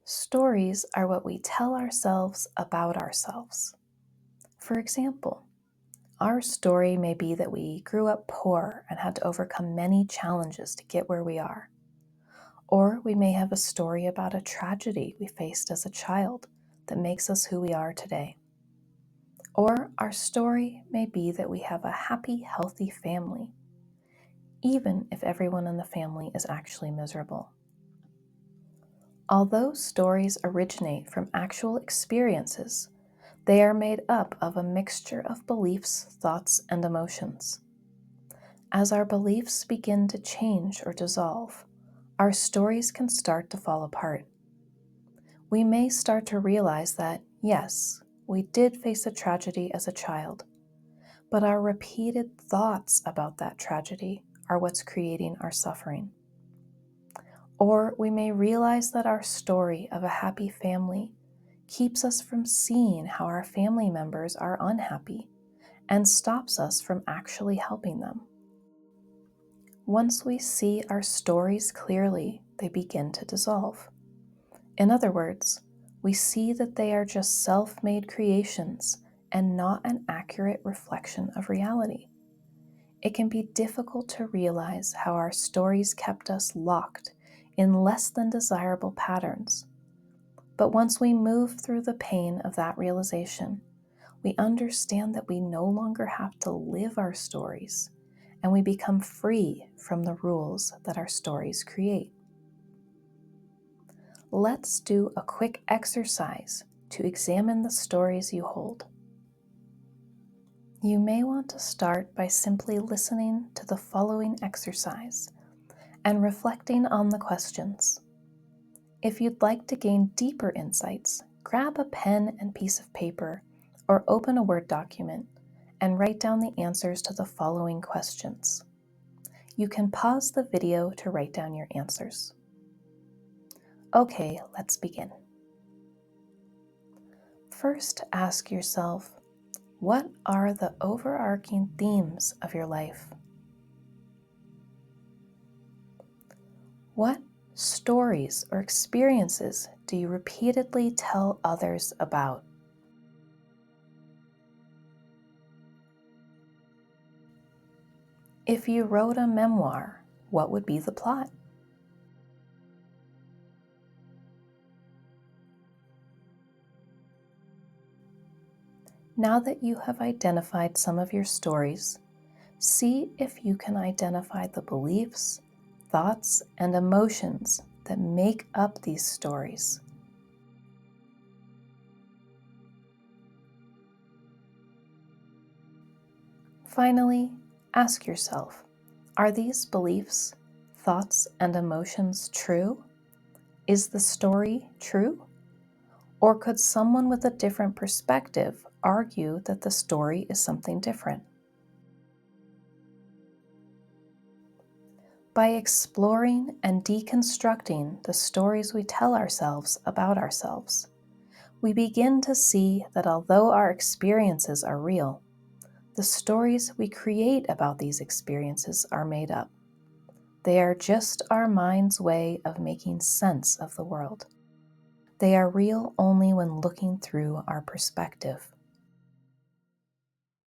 Stories are what we tell ourselves about ourselves. For example, our story may be that we grew up poor and had to overcome many challenges to get where we are. Or we may have a story about a tragedy we faced as a child that makes us who we are today. Or our story may be that we have a happy, healthy family, even if everyone in the family is actually miserable. Although stories originate from actual experiences, they are made up of a mixture of beliefs, thoughts, and emotions. As our beliefs begin to change or dissolve, our stories can start to fall apart. We may start to realize that, yes, we did face a tragedy as a child, but our repeated thoughts about that tragedy are what's creating our suffering. Or we may realize that our story of a happy family keeps us from seeing how our family members are unhappy and stops us from actually helping them. Once we see our stories clearly, they begin to dissolve. In other words, we see that they are just self-made creations and not an accurate reflection of reality. It can be difficult to realize how our stories kept us locked in less than desirable patterns. But once we move through the pain of that realization, we understand that we no longer have to live our stories, and we become free from the rules that our stories create. Let's do a quick exercise to examine the stories you hold. You may want to start by simply listening to the following exercise and reflecting on the questions. If you'd like to gain deeper insights, grab a pen and piece of paper or open a Word document and write down the answers to the following questions. You can pause the video to write down your answers. Okay, let's begin. First, ask yourself, what are the overarching themes of your life? What stories or experiences do you repeatedly tell others about? If you wrote a memoir, what would be the plot? Now that you have identified some of your stories, see if you can identify the beliefs, thoughts, and emotions that make up these stories. Finally, ask yourself, are these beliefs, thoughts, and emotions true? Is the story true? Or could someone with a different perspective argue that the story is something different? By exploring and deconstructing the stories we tell ourselves about ourselves, we begin to see that although our experiences are real, the stories we create about these experiences are made up. They are just our mind's way of making sense of the world. They are real only when looking through our perspective.